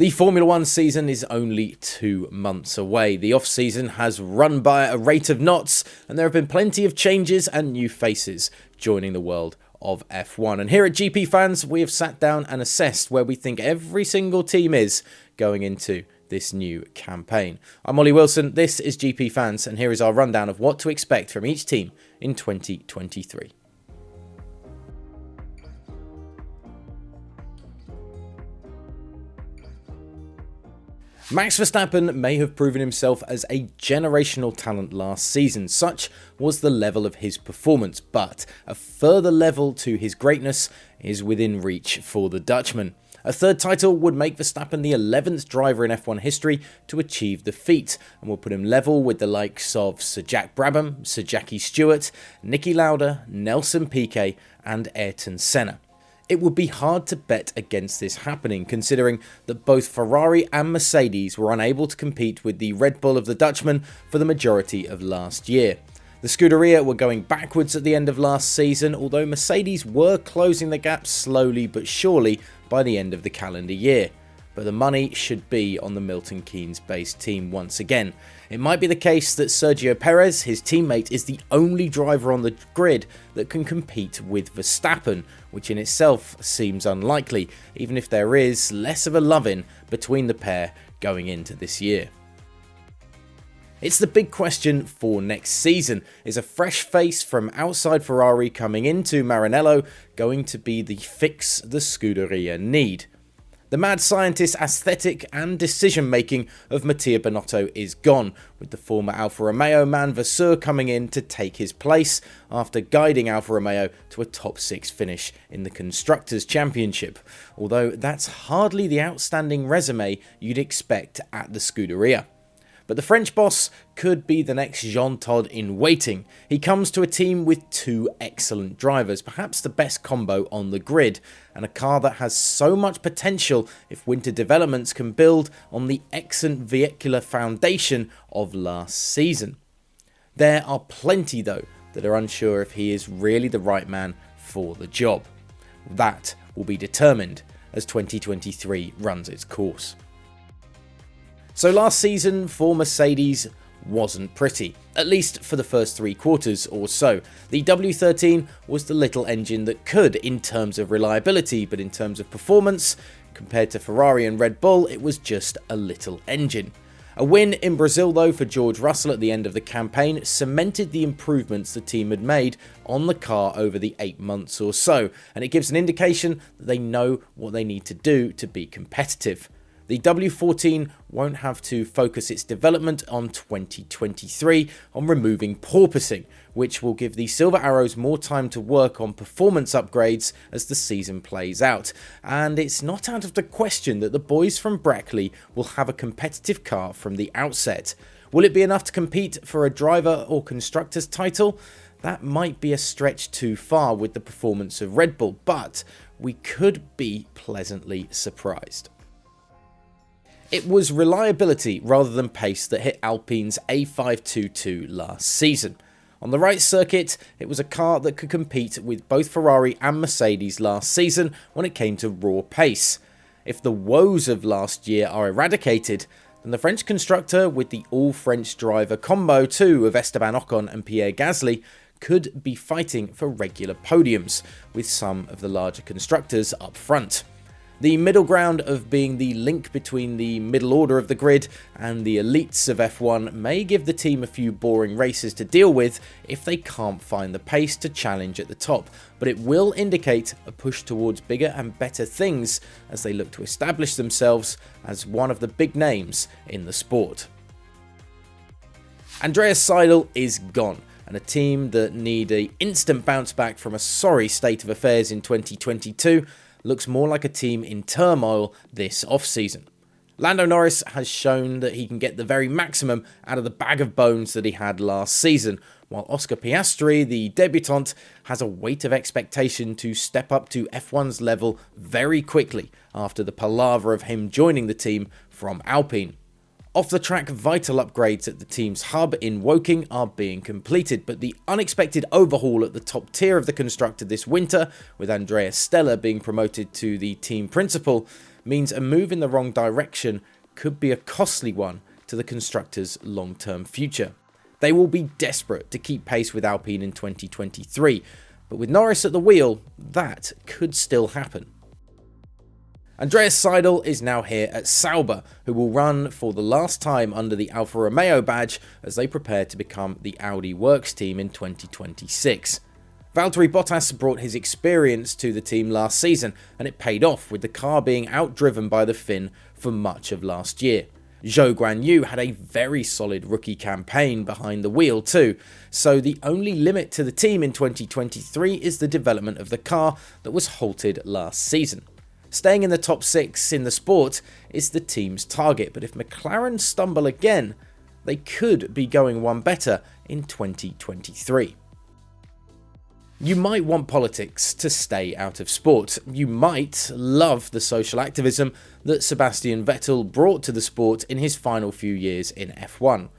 The Formula One season is only 2 months away. The off-season has run by at a rate of knots, and there have been plenty of changes and new faces joining the world of F1. And here at GPFans, we have sat down and assessed where we think every single team is going into this new campaign. I'm Ollie Wilson, this is GPFans, and here is our rundown of what to expect from each team in 2023. Max Verstappen may have proven himself as a generational talent last season, such was the level of his performance, but a further level to his greatness is within reach for the Dutchman. A third title would make Verstappen the 11th driver in F1 history to achieve the feat, and will put him level with the likes of Sir Jack Brabham, Sir Jackie Stewart, Niki Lauda, Nelson Piquet and Ayrton Senna. It would be hard to bet against this happening, considering that both Ferrari and Mercedes were unable to compete with the Red Bull of the Dutchman for the majority of last year. The Scuderia were going backwards at the end of last season, although Mercedes were closing the gap slowly but surely by the end of the calendar year. But the money should be on the Milton Keynes-based team once again. It might be the case that Sergio Perez, his teammate, is the only driver on the grid that can compete with Verstappen, which in itself seems unlikely, even if there is less of a love-in between the pair going into this year. It's the big question for next season. Is a fresh face from outside Ferrari coming into Maranello going to be the fix the Scuderia need? The mad scientist aesthetic and decision making of Mattia Binotto is gone, with the former Alfa Romeo man Vasseur coming in to take his place after guiding Alfa Romeo to a top 6 finish in the Constructors' Championship, although that's hardly the outstanding resume you'd expect at the Scuderia. But the French boss could be the next Jean Todt in waiting. He comes to a team with 2 excellent drivers, perhaps the best combo on the grid, and a car that has so much potential if winter developments can build on the excellent vehicular foundation of last season. There are plenty though that are unsure if he is really the right man for the job. That will be determined as 2023 runs its course. So last season for Mercedes wasn't pretty, at least for the first 3 quarters or so. The W13 was the little engine that could in terms of reliability, but in terms of performance, compared to Ferrari and Red Bull, it was just a little engine. A win in Brazil though for George Russell at the end of the campaign cemented the improvements the team had made on the car over the 8 months or so, and it gives an indication that they know what they need to do to be competitive. The W14 won't have to focus its development on 2023 on removing porpoising, which will give the Silver Arrows more time to work on performance upgrades as the season plays out. And it's not out of the question that the boys from Brackley will have a competitive car from the outset. Will it be enough to compete for a driver or constructors title? That might be a stretch too far with the performance of Red Bull, but we could be pleasantly surprised. It was reliability rather than pace that hit Alpine's A522 last season. On the right circuit, it was a car that could compete with both Ferrari and Mercedes last season when it came to raw pace. If the woes of last year are eradicated, then the French constructor with the all-French driver combo too of Esteban Ocon and Pierre Gasly could be fighting for regular podiums, with some of the larger constructors up front. The middle ground of being the link between the middle order of the grid and the elites of F1 may give the team a few boring races to deal with if they can't find the pace to challenge at the top, but it will indicate a push towards bigger and better things as they look to establish themselves as one of the big names in the sport. Andreas Seidl is gone, and a team that need an instant bounce back from a sorry state of affairs in 2022 looks more like a team in turmoil this off-season. Lando Norris has shown that he can get the very maximum out of the bag of bones that he had last season, while Oscar Piastri, the debutant, has a weight of expectation to step up to F1's level very quickly after the palaver of him joining the team from Alpine. Off-the-track vital upgrades at the team's hub in Woking are being completed, but the unexpected overhaul at the top tier of the constructor this winter, with Andreas Stella being promoted to the team principal, means a move in the wrong direction could be a costly one to the constructors' long-term future. They will be desperate to keep pace with Alpine in 2023, but with Norris at the wheel, that could still happen. Andreas Seidl is now here at Sauber, who will run for the last time under the Alfa Romeo badge as they prepare to become the Audi Works team in 2026. Valtteri Bottas brought his experience to the team last season, and it paid off with the car being outdriven by the Finn for much of last year. Zhou Guanyu had a very solid rookie campaign behind the wheel too, so the only limit to the team in 2023 is the development of the car that was halted last season. Staying in the top 6 in the sport is the team's target, but if McLaren stumble again, they could be going one better in 2023. You might want politics to stay out of sport. You might love the social activism that Sebastian Vettel brought to the sport in his final few years in F1.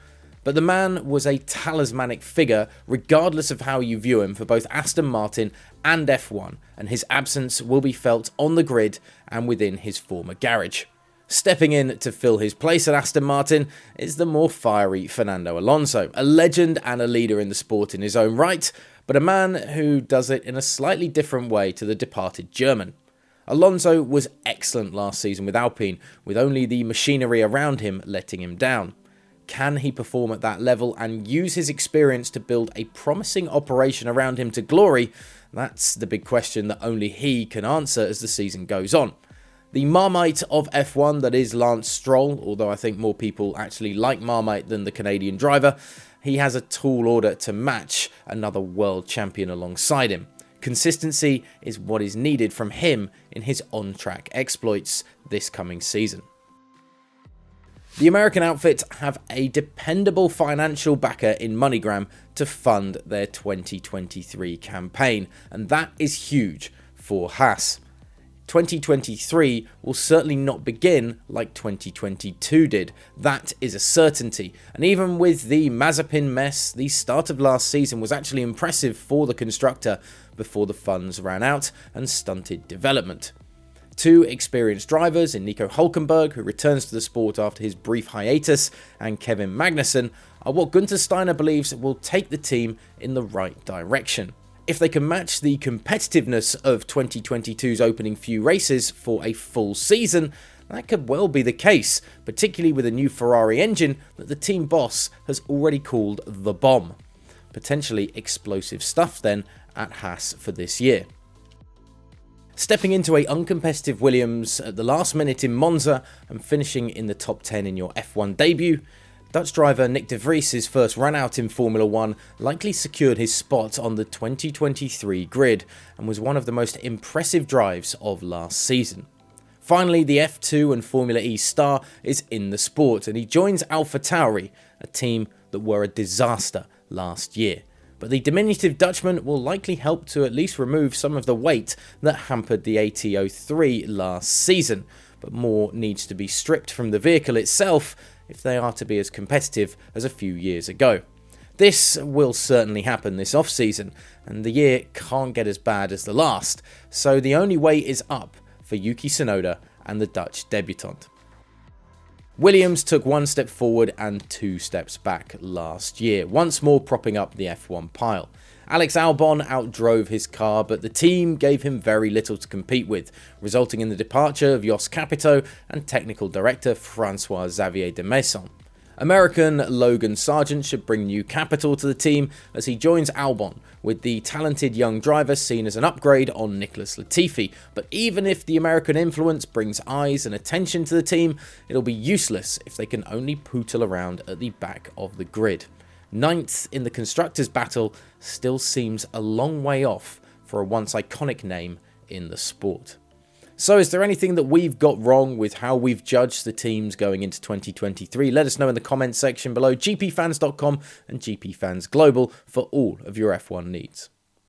But the man was a talismanic figure regardless of how you view him for both Aston Martin and F1, and his absence will be felt on the grid and within his former garage. Stepping in to fill his place at Aston Martin is the more fiery Fernando Alonso, a legend and a leader in the sport in his own right, but a man who does it in a slightly different way to the departed German. Alonso was excellent last season with Alpine, with only the machinery around him letting him down. Can he perform at that level and use his experience to build a promising operation around him to glory? That's the big question that only he can answer as the season goes on. The Marmite of F1 that is Lance Stroll, although I think more people actually like Marmite than the Canadian driver, he has a tall order to match another world champion alongside him. Consistency is what is needed from him in his on-track exploits this coming season. The American outfit have a dependable financial backer in MoneyGram to fund their 2023 campaign, and that is huge for Haas. 2023 will certainly not begin like 2022 did. That is a certainty. And even with the Mazepin mess, the start of last season was actually impressive for the constructor before the funds ran out and stunted development. Two experienced drivers in Nico Hülkenberg, who returns to the sport after his brief hiatus, and Kevin Magnussen are what Gunther Steiner believes will take the team in the right direction. If they can match the competitiveness of 2022's opening few races for a full season, that could well be the case, particularly with a new Ferrari engine that the team boss has already called the bomb. Potentially explosive stuff then at Haas for this year. Stepping into a uncompetitive Williams at the last minute in Monza and finishing in the top 10 in your F1 debut, Dutch driver Nick de Vries's first run out in Formula 1 likely secured his spot on the 2023 grid and was one of the most impressive drives of last season. Finally, the F2 and Formula E star is in the sport and he joins AlphaTauri, a team that were a disaster last year. But the diminutive Dutchman will likely help to at least remove some of the weight that hampered the AT03 last season, but more needs to be stripped from the vehicle itself if they are to be as competitive as a few years ago. This will certainly happen this off-season, and the year can't get as bad as the last, so the only way is up for Yuki Tsunoda and the Dutch debutant. Williams took one step forward and two steps back last year, once more propping up the F1 pile. Alex Albon outdrove his car, but the team gave him very little to compete with, resulting in the departure of Jos Capito and technical director Francois Xavier de Maison. American Logan Sargent should bring new capital to the team as he joins Albon, with the talented young driver seen as an upgrade on Nicholas Latifi. But even if the American influence brings eyes and attention to the team, it'll be useless if they can only pootle around at the back of the grid. Ninth in the Constructors' battle still seems a long way off for a once iconic name in the sport. So is there anything that we've got wrong with how we've judged the teams going into 2023? Let us know in the comments section below. GPFans.com and GPFans Global for all of your F1 needs.